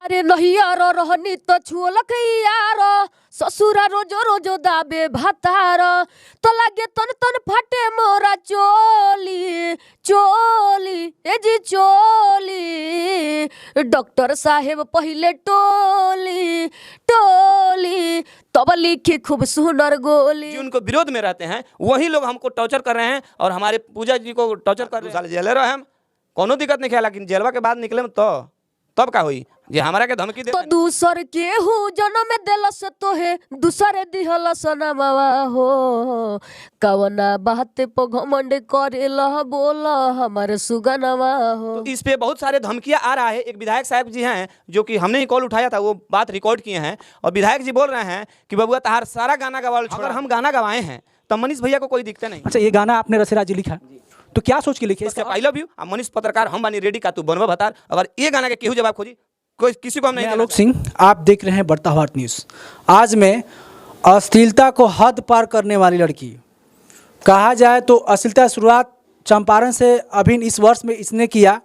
अरे नहियार रहनी तो छुअलक यार ससुरा रोजो रोजो दाबे भातार तो लागे तन तन फाटे मोरा चोली चोली ए जी चोली डॉक्टर साहेब पहले टोली टोली तब लिखी खूब सुंदर गोली। जी उनको विरोध में रहते हैं वही लोग हमको टॉर्चर कर रहे हैं और हमारे पूजा जी को टॉर्चर कर रहे हैं। साल जेले रहे हम कोनो दिक्कत नहीं खेला, लेकिन जेलवा के बाद निकले में तो तब का हुई जे हमारा के धमकी दे तो दूसर के हूँ जन्म में दिलस तो है दूसरे दिहलस नमवा हो कवना बात पे घमंड करेला बोला हमारे सुगनवा हो। तो इस पे बहुत सारे धमकियां आ रहा है। एक विधायक साहब जी हैं जो कि हमने ही कॉल उठाया था, वो बात रिकॉर्ड किए हैं और विधायक जी बोल रहे हैं कि बबुआ तहार सारा गाना गवाल अगर हम गाना गवाए हैं तो मनीष भैया को कोई दिखते नहीं। अच्छा, ये गाना आपने रसेरा जी लिखा तो क्या सोच के लिखे? आई लव यू मनीष पत्रकार हम बानी रेडी का तू बनवा बतार। अगर ये गाना के केहू जवाब खोजी कोई किसी को हम नहीं। आलोक सिंह, आप देख रहे हैं बढ़ता भारत न्यूज़। आज मैं अश्लीलता को हद पार करने वाली लड़की, कहा जाए तो अश्लीलता शुरुआत चंपारण से अभी इस वर्ष में इसने किया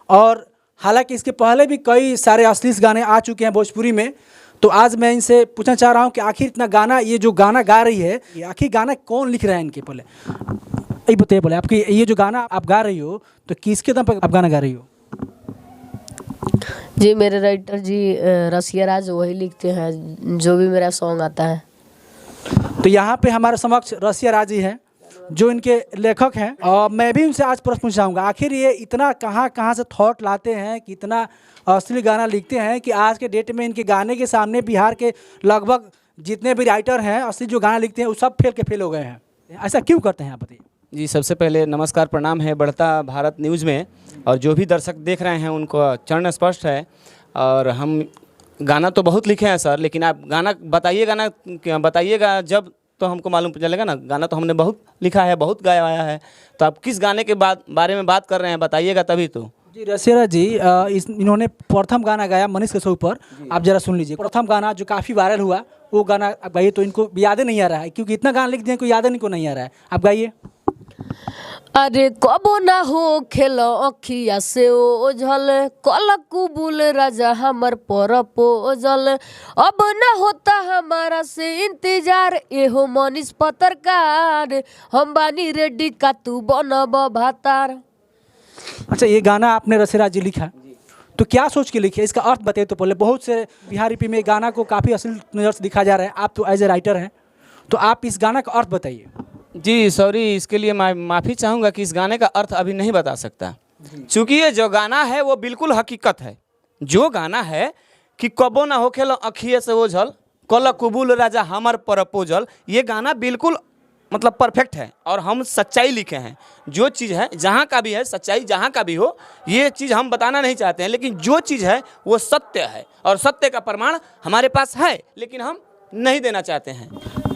और हालांकि इसके पहले भी कई सारे अश्लील गाने आ चुके हैं भोजपुरी में। तो आज मैं इनसे पूछना चाह रहा हूं कि आखिर इतना गाना, ये जो गाना गा रही है, ये आखिर गाना कौन लिख रहा है इनके? पहले ये बताइए, बोले आपकी ये जो गाना आप गा रही हो तो किसके दम पर आप गाना गा रही हो? जी मेरे राइटर जी रसिया राज वही लिखते हैं जो भी मेरा सॉन्ग आता है। तो यहाँ पे हमारे समक्ष रसिया राज जी हैं जो इनके लेखक हैं और मैं भी उनसे आज प्रश्न पूछना चाहूँगा, आखिर ये इतना कहाँ से थॉट लाते हैं कि इतना असली गाना लिखते हैं कि आज के डेट में इनके गाने के सामने बिहार के लगभग जितने भी राइटर हैं असली जो गाना लिखते हैं वो सब फेल हो गए हैं। ऐसा क्यों करते हैं आप बताइए? जी सबसे पहले नमस्कार प्रणाम है बढ़ता भारत न्यूज़ में, और जो भी दर्शक देख रहे हैं उनको चरण स्पष्ट है। और हम गाना तो बहुत लिखे हैं सर, लेकिन आप गाना बताइएगा जब तो हमको मालूम चलेगा ना। गाना तो हमने बहुत लिखा है, बहुत गाया है, तो आप किस गाने के बारे में बात कर रहे हैं बताइएगा तभी तो। जी रसिया जी, इन्होंने प्रथम गाना गाया मनीष कश्यप पर, आप जरा सुन लीजिए। प्रथम गाना जो काफ़ी वायरल हुआ वो गाना आप गाइए, तो इनको याद ही नहीं आ रहा है क्योंकि इतना गाना लिख दिया कोई याद नहीं नहीं आ रहा है, आप गाइए। अरे कबो ना हो खेलो अखिया से ओझल कल कुबुल राजा हमर पर पोजल अब ना होता हमारा से इंतजार एहो मनीष पत्रकार हम बानी रेडी का तू बनब भातार। अच्छा, ये गाना आपने रसेरा जी लिखा तो क्या सोच के लिखे? इसका अर्थ बताइए। तो पहले बहुत से बिहार यूपी में गाना को काफ़ी अश्लील नज़र से दिखा जा रहा है, आप तो एज ए राइटर हैं तो आप इस गाना का अर्थ बताइए। जी सॉरी, इसके लिए मैं माफ़ी चाहूँगा कि इस गाने का अर्थ अभी नहीं बता सकता, क्योंकि ये जो गाना है वो बिल्कुल हकीकत है। जो गाना है कि कबो ना होखेल अखिए से ओझल कल कुबुल राजा हमर प्रपोजल, ये गाना बिल्कुल मतलब परफेक्ट है और हम सच्चाई लिखे हैं। जो चीज़ है जहाँ का भी है, सच्चाई जहाँ का भी हो, ये चीज़ हम बताना नहीं चाहते हैं, लेकिन जो चीज़ है वो सत्य है और सत्य का प्रमाण हमारे पास है, लेकिन हम नहीं देना चाहते हैं।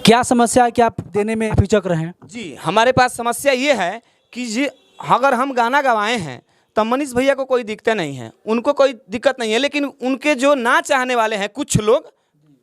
क्या समस्या है कि आप देने में हिचक रहे हैं? जी हमारे पास समस्या ये है कि जी अगर हम गाना गवाए हैं तो मनीष भैया को कोई दिक्कत नहीं है, उनको कोई दिक्कत नहीं है, लेकिन उनके जो ना चाहने वाले हैं कुछ लोग,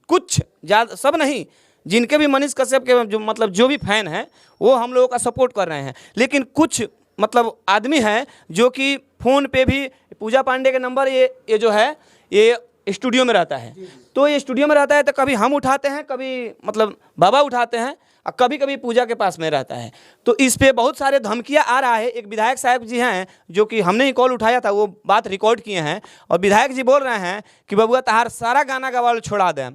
कुछ ज़्यादा सब नहीं, जिनके भी मनीष कश्यप के जो मतलब जो भी फैन हैं वो हम लोगों का सपोर्ट कर रहे हैं, लेकिन कुछ मतलब आदमी हैं जो कि फ़ोन पे भी पूजा पांडे के नंबर ये जो है ये स्टूडियो में रहता है, तो ये स्टूडियो में रहता है तो कभी हम उठाते हैं, कभी मतलब बाबा उठाते हैं और कभी कभी पूजा के पास में रहता है। तो इस पे बहुत सारे धमकियां आ रहा है। एक विधायक साहब जी हैं जो कि हमने ही कॉल उठाया था, वो बात रिकॉर्ड किए हैं और विधायक जी बोल रहे हैं कि बबुआ तहार सारा गाना गवाल छोड़ा दें।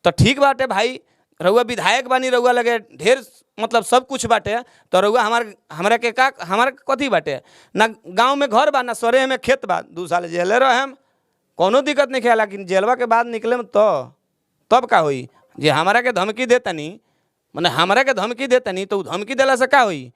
तो ठीक बात है भाई, रउआ विधायक बानी, रउआ लगे ढेर मतलब सब कुछ बाटे, तो रउआ हमारा कथी बाटे ना, गाँव में घर बा ना सरे में खेत बा, 2 साल जेले रहे हम कोनो दिक्कत नहीं खेला, लेकिन जेलवा के बाद निकले में तो तब का हुई जे हमारा के धमकी देतनी, मैंने हमारा के धमकी देतनी तो धमकी देला से का हुई?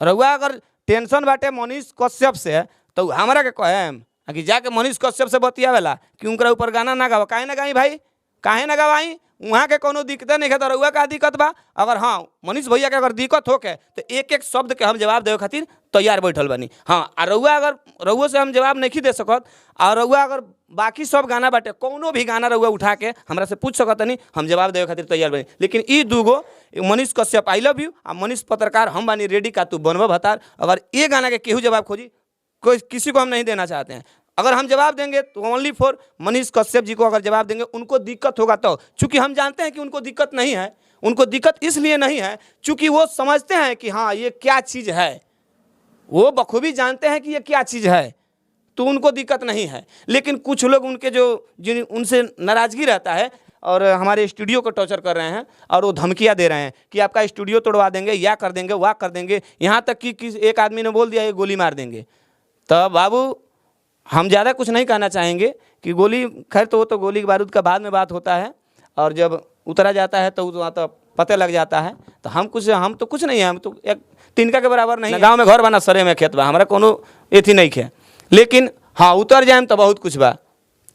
रउआ अगर टेंशन बाटे मनीष कश्यप से तो हमारा के कहेम कि जाके मनीष कश्यप से बतियावेला कि उनका ऊपर गाना ना गावा। काहे ना गाई भाई, काहे ना गवाई? वहाँ के कोनो दिक्कत नहीं है, तो रउआ का दिक्कत बा? अगर हाँ मनीष भैया के अगर दिक्कत होके तो एक एक शब्द के हम जवाब देवे खातिर तैयार बैठल बनी। हाँ आ रउआ अगर रउआ से हम जवाब नहीं दे सकत और रउआ अगर बाकी सब गाना बाटे कोनो भी गाना रउआ उठा के हमरा से पूछ सकत नहीं, हम जवाब देवे खातिर तैयार बनी। लेकिन ई दूगो Manish Kashyap I love you और मनीष पत्रकार हम बानी रेडी का तू बनवा भतार, अगर ये गाना के केहू जवाब खोजी कोई किसी को हम नहीं देना चाहते हैं। अगर हम जवाब देंगे तो ओनली फॉर मनीष कश्यप जी को अगर जवाब देंगे, उनको दिक्कत होगा तो, चूंकि हम जानते हैं कि उनको दिक्कत नहीं है। उनको दिक्कत इसलिए नहीं है चूंकि वो समझते हैं कि हाँ ये क्या चीज़ है, वो बखूबी जानते हैं कि ये क्या चीज़ है, तो उनको दिक्कत नहीं है। लेकिन कुछ लोग उनके जिन उनसे नाराज़गी रहता है और हमारे स्टूडियो को टॉर्चर कर रहे हैं और वो धमकियां दे रहे हैं कि आपका स्टूडियो तोड़वा देंगे, या कर देंगे, वाह कर देंगे। यहाँ तक कि एक आदमी ने बोल दिया ये गोली मार देंगे। तो बाबू हम ज़्यादा कुछ नहीं कहना चाहेंगे कि गोली, खैर तो वो तो गोली बारूद का बाद में बात होता है, और जब उतरा जाता है तो वहाँ तो पता लग जाता है। तो हम तो कुछ नहीं है, हम तो एक तिनका के बराबर नहीं। गाँव में घर बना, सरे में खेत बा, हमारा कोनो एथी नहीं है। लेकिन हाँ उतर जाए तो बहुत कुछ बा,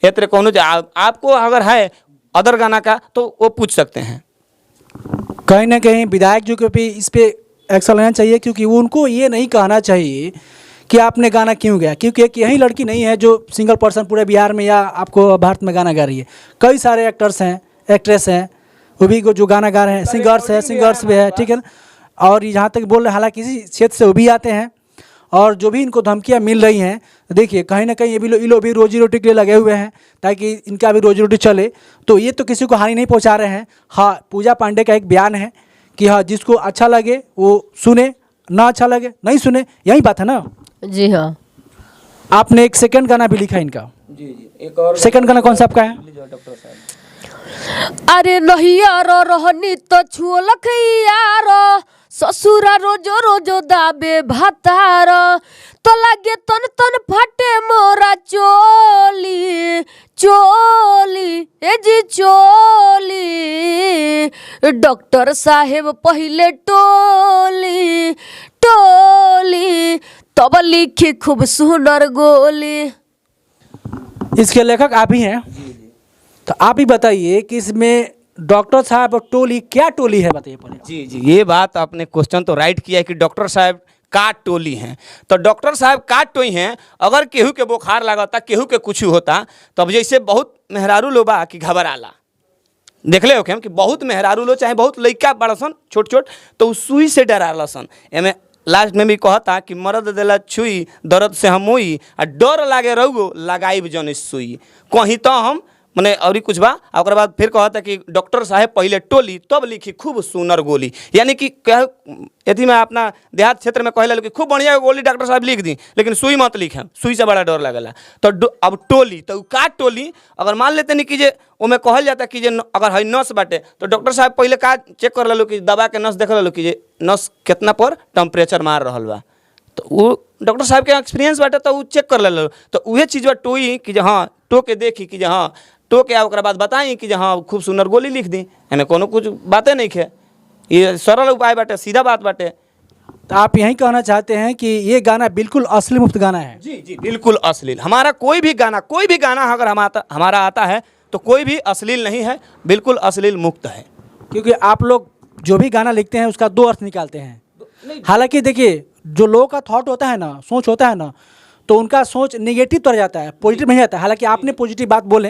एतरे कोनो आपको अगर है अदर गाना का तो वो पूछ सकते हैं। कहीं ना कहीं विधायक जी को भी इस पे एक्शन लेना चाहिए, क्योंकि वो उनको ये नहीं कहना चाहिए कि आपने गाना क्यों गाया, क्योंकि एक यही लड़की नहीं है जो सिंगल पर्सन पूरे बिहार में या आपको भारत में गाना गा रही है। कई सारे एक्टर्स हैं, एक्ट्रेस हैं, वो भी जो गाना गा रहे हैं, सिंगर्स भी है, ठीक है ना। और यहाँ तक बोल रहे हैं, हालांकि इसी क्षेत्र से वो भी आते हैं, और जो भी इनको धमकियाँ मिल रही हैं, देखिए कहीं ना कहीं ये लोग भी रोजी रोटी के लिए लगे हुए हैं ताकि इनका भी रोजी रोटी चले। तो ये तो किसी को हानि नहीं पहुंचा रहे हैं। हाँ, पूजा पांडे का एक बयान है कि हाँ जिसको अच्छा लगे वो सुने, ना अच्छा लगे नहीं सुने, यही बात है ना। जी हाँ। आपने एक सेकंड गाना भी लिखा है इनका। जी, एक और सेकंड गाना कौन सा आपका है? डॉक्टर साहब, अरे नहिया रहनी तो छुअलक यार, ससुरा रोजो रोजो दाबे भातार, तो लागे तन तन फाटे मोरा चोली चोली, ए जी चोली। डॉक्टर साहेब पहले टोली टोली, तब लिखी खूब सुंदर गोली। इसके लेखक आप ही हैं, तो आप ही बताइए कि इसमें डॉक्टर साहब और टोली, क्या टोली है बताइए पहले। जी जी, ये बात आपने क्वेश्चन तो राइट किया है कि डॉक्टर साहब का टोली हैं। तो डॉक्टर साहब का टोई हैं, अगर केहू के बुखार लगता, केहू के कुछ होता, तब जैसे बहुत मेहरारू लोबा कि घबराला, देख ले हम कि बहुत मेहरारू लो चाहे बहुत लइका बड़सन छोट छोट, तो उस सुई से डराला सन। एमे लास्ट में भी कहता कि मरद देला छुई दर्द से हम मुई, आ डर लागे रहुगो लगाइब जन सुई, कहीं तो हम मने और कुछ बा। और बाद फिर कहता कि डॉक्टर साहब पहले टोली तब लिखी खूब सुनर गोली, यानी कि यदि मैं अपना देहात क्षेत्र में कहला कि खूब बढ़िया गोली डॉक्टर साहब लिख दी, लेकिन सुई मत लिखे, सुई से बड़ा डर लगला। तो अब टोली, तो का टोली अगर मान लेते नहीं कि जे ओमे कहल जाता कि जे अगर है नस बाटे, तो डॉक्टर साहब पहले का चेक कर लो कि दबा के नस देख लो कि जे नस कितना पर टेम्परेचर मार रहा बा, तो वो डॉक्टर साहब के एक्सपीरियंस बाटे, तो वो चेक कर लो। तो वह चीज़ बा टोई कि हाँ टो के देखी कि हाँ टो के ओकरा बाद बताई कि हाँ खूब सुंदर गोली लिख दी, एमें कोनो कुछ बातें नहीं है, ये सरल उपाय बाटे, सीधा बात बाटे। तो आप यही कहना चाहते हैं कि ये गाना बिल्कुल असली मुफ्त गाना है? जी जी, बिल्कुल अश्लील। हमारा कोई भी गाना अगर हमारा आता है तो कोई भी अश्लील नहीं है, बिल्कुल अश्लील मुक्त है। क्योंकि आप लोग जो भी गाना लिखते हैं उसका दो अर्थ निकालते हैं। हालांकि देखिए जो लोगों का थॉट होता है ना, सोच होता है ना, तो उनका सोच नेगेटिव तर जाता है, पॉजिटिव नहीं जाता है। हालांकि आपने पॉजिटिव बात बोले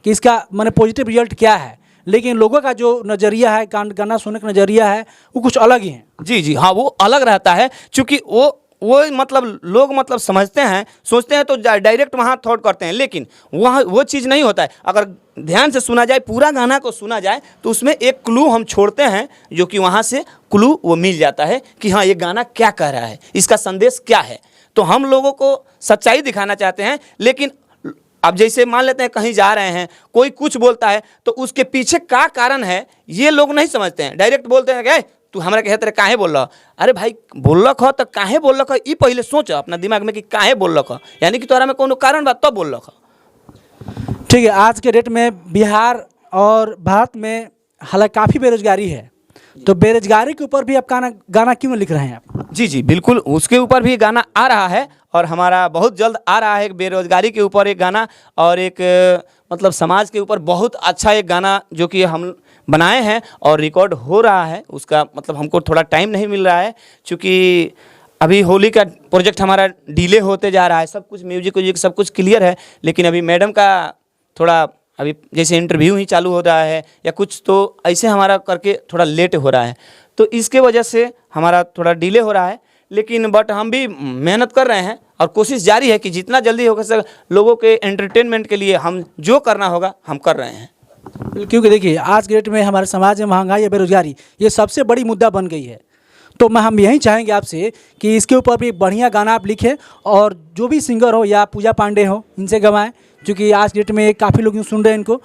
कि इसका माने पॉजिटिव रिजल्ट क्या है, लेकिन लोगों का जो नज़रिया है, गाना सुनने का नज़रिया है, वो कुछ अलग ही है। जी जी हाँ, वो अलग रहता है, क्योंकि वो मतलब लोग मतलब समझते हैं, सोचते हैं तो डायरेक्ट वहाँ थॉट करते हैं, लेकिन वहाँ वो चीज़ नहीं होता है। अगर ध्यान से सुना जाए, पूरा गाना को सुना जाए, तो उसमें एक क्लू हम छोड़ते हैं, जो कि वहाँ से क्लू वो मिल जाता है कि हाँ ये गाना क्या कह रहा है, इसका संदेश क्या है। तो हम लोगों को सच्चाई दिखाना चाहते हैं। लेकिन अब जैसे मान लेते हैं कहीं जा रहे हैं, कोई कुछ बोलता है, तो उसके पीछे क्या कारण है ये लोग नहीं समझते हैं, डायरेक्ट बोलते हैं कि तू हमारा कहे तेरे काहे बोल रहा। अरे भाई बोल रहा तो काहे बोल रहा, ये पहले सोच अपना दिमाग में कि काहे बोल रहा, यानी कि तोरा में कोनो कारण बात तब बोल रहा। ठीक है, आज के डेट में बिहार और भारत में हालांकि काफ़ी बेरोजगारी है, तो बेरोजगारी के ऊपर भी आप गाना क्यों लिख रहे हैं आप? जी जी बिल्कुल, उसके ऊपर भी गाना आ रहा है, और हमारा बहुत जल्द आ रहा है बेरोजगारी के ऊपर एक गाना, और एक मतलब समाज के ऊपर बहुत अच्छा एक गाना जो कि हम बनाए हैं और रिकॉर्ड हो रहा है। उसका मतलब हमको थोड़ा टाइम नहीं मिल रहा है, क्योंकि अभी होली का प्रोजेक्ट हमारा डिले होते जा रहा है। सब कुछ म्यूजिक सब कुछ क्लियर है, लेकिन अभी मैडम का थोड़ा अभी जैसे इंटरव्यू ही चालू हो रहा है या कुछ, तो ऐसे हमारा करके थोड़ा लेट हो रहा है, तो इसके वजह से हमारा थोड़ा डिले हो रहा है। लेकिन बट हम भी मेहनत कर रहे हैं और कोशिश जारी है कि जितना जल्दी हो सके लोगों के एंटरटेनमेंट के लिए हम जो करना होगा हम कर रहे हैं। क्योंकि देखिए आज के डेट में हमारे समाज में महंगाई या बेरोजगारी ये सबसे बड़ी मुद्दा बन गई है, तो हम यही चाहेंगे आपसे कि इसके ऊपर भी बढ़िया गाना आप लिखें और जो भी सिंगर हो या पूजा पांडे हो इनसे गवाएं, क्योंकि आज के डेट में काफ़ी लोग यूँ सुन रहे हैं इनको,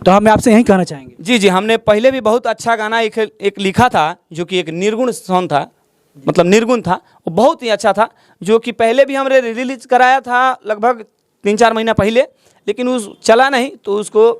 तो हम आपसे यही कहना चाहेंगे। जी, हमने पहले भी बहुत अच्छा गाना एक लिखा था जो कि एक निर्गुण सॉन्ग था, मतलब निर्गुण था, वो बहुत ही अच्छा था, जो कि पहले भी हमने रिलीज कराया था लगभग 3-4 महीना पहले, लेकिन उस चला नहीं तो उसको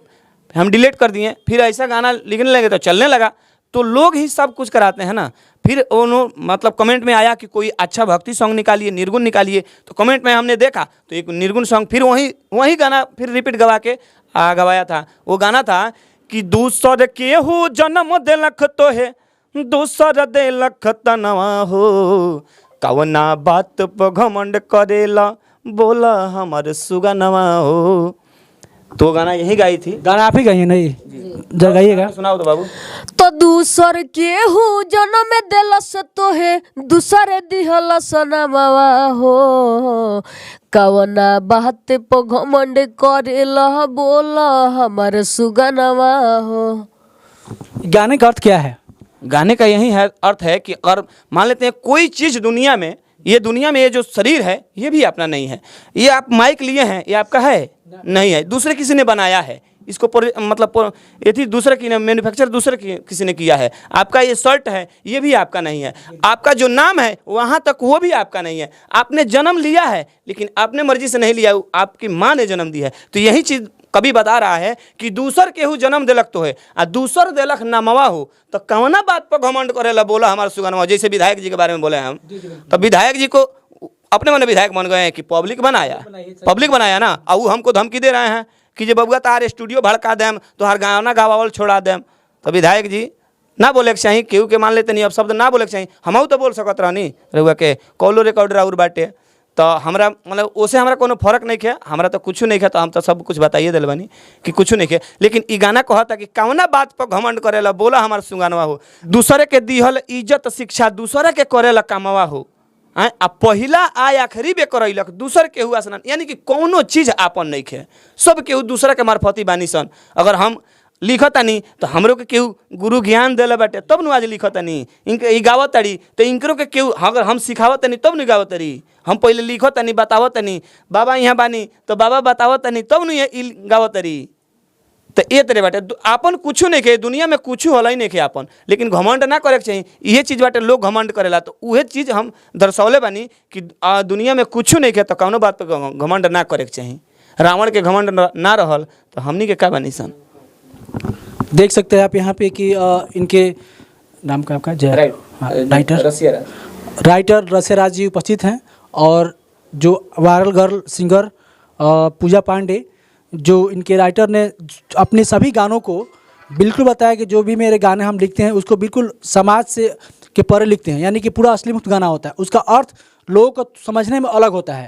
हम डिलीट कर दिए। फिर ऐसा गाना लिखने लगे तो चलने लगा, तो लोग ही सब कुछ कराते हैं ना। फिर उन्होंने मतलब कमेंट में आया कि कोई अच्छा भक्ति सॉन्ग निकालिए, निर्गुण निकालिए, तो कमेंट में हमने देखा तो एक निर्गुण सॉन्ग फिर वही गाना फिर रिपीट गवाया था। वो गाना था कि दूसर केहू जन्म देलख तो है दूसर देलख तनवा हो, कवना बात पर घमंड करेला बोला हमार सुगनवा हो। तो गाना यही गाई थी। गाना आप ही गाइए नहीं जब गाइएगा सुनाओ तो बाबू। तो दूसर केहू जन्म देलस तो है दूसरे दिहलस नवा हो, कवना बात पर घमंड करेला बोला हमार सुगनवा हो। गाने का अर्थ क्या है? गाने का यही है अर्थ है कि अगर मान लेते हैं कोई चीज़ दुनिया में ये जो शरीर है ये भी अपना नहीं है, ये आप माइक लिए हैं ये आपका है नहीं है, दूसरे किसी ने बनाया है इसको मतलब ये थी दूसरे की मैन्युफैक्चर दूसरे किसी ने किया है। आपका ये शर्ट है ये भी आपका नहीं है, आपका जो नाम है वहाँ तक वो भी आपका नहीं है। आपने जन्म लिया है लेकिन आपने मर्जी से नहीं लिया, आपकी माँ ने जन्म दिया है। तो यही चीज़ कभी बता रहा है कि दूसर केहू जन्म देलक तो है आ दूसर देलक नामवा हो, तो कवना बात पर घमंड करेला बोला हमारा सुगनवा। जैसे विधायक जी के बारे में बोले हम, तो विधायक जी को अपने मन विधायक बन गए हैं कि पब्लिक बनाया ना, और वो हमको धमकी दे रहे हैं कि जब बबुआ तार स्टूडियो भड़का देम तो हर गाना गावावल छोड़ा देम। तो विधायक जी ना बोले के चाहिए, केहू के मान लेते नहीं, अब शब्द ना बोले के चाहिए। हम तो बोल सकत रहनी रहुआ के कॉलो रिकॉर्डर और बाटे, तो हमरा मतलब ओसे हमरा कोनो फर्क नहीं है, हमरा तो कुछ नहीं है, तो हम तो सब कुछ बताइए दिल बनी कि कुछ नहीं है। लेकिन ई गाना कहता कि कवना बात पर घमंड करेला बोला हमार सुगनवा हो, दूसरे के दिहल इज्जत शिक्षा दूसरे के करेला कामवा हो, आ पहिला आय आखिरी बे करैलक दूसर केहू आसना। यानी कि कौनो चीज़ आपन नहीं है, सब केहू दूसरा के मार्फती बानी सन। अगर हम लिखतानी तो हमरो के केहू गुरु ज्ञान दिले बाटे तब न आज लिखतानी, इनके गावताड़ी तो इनकरो के केहू अगर हम सिखावतानी तब न गावतारी। हम पहले लिखतानी बतावतानी बाबा यहाँ बानी तो बाबा बतावतानी तब न गावतारी। तो ये तरह बाटे आपन कुछ नहीं के दुनिया में कुछ होला ही नहीं के आपन, लेकिन घमंड ना करे के चाहिए। ये चीज़ बाटे लोग घमंड करेला, तो वह चीज़ हम दर्शौले बानी कि दुनिया में कुछ नहीं के, तो कौनो बात पर घमंड ना करे के चाहिए। रावण के घमंड ना रहल तो हमनी के का बनी सन। देख सकते हैं आप यहाँ पे कि इनके नाम का आपका जय राइटर रसियाराज जी उपस्थित हैं, और जो वायरल गर्ल सिंगर पूजा पांडे जो इनके राइटर ने अपने सभी गानों को बिल्कुल बताया कि जो भी मेरे गाने हम लिखते हैं उसको बिल्कुल समाज से के परे लिखते हैं, यानी कि पूरा असली मुक्त गाना होता है, उसका अर्थ लोगों को समझने में अलग होता है।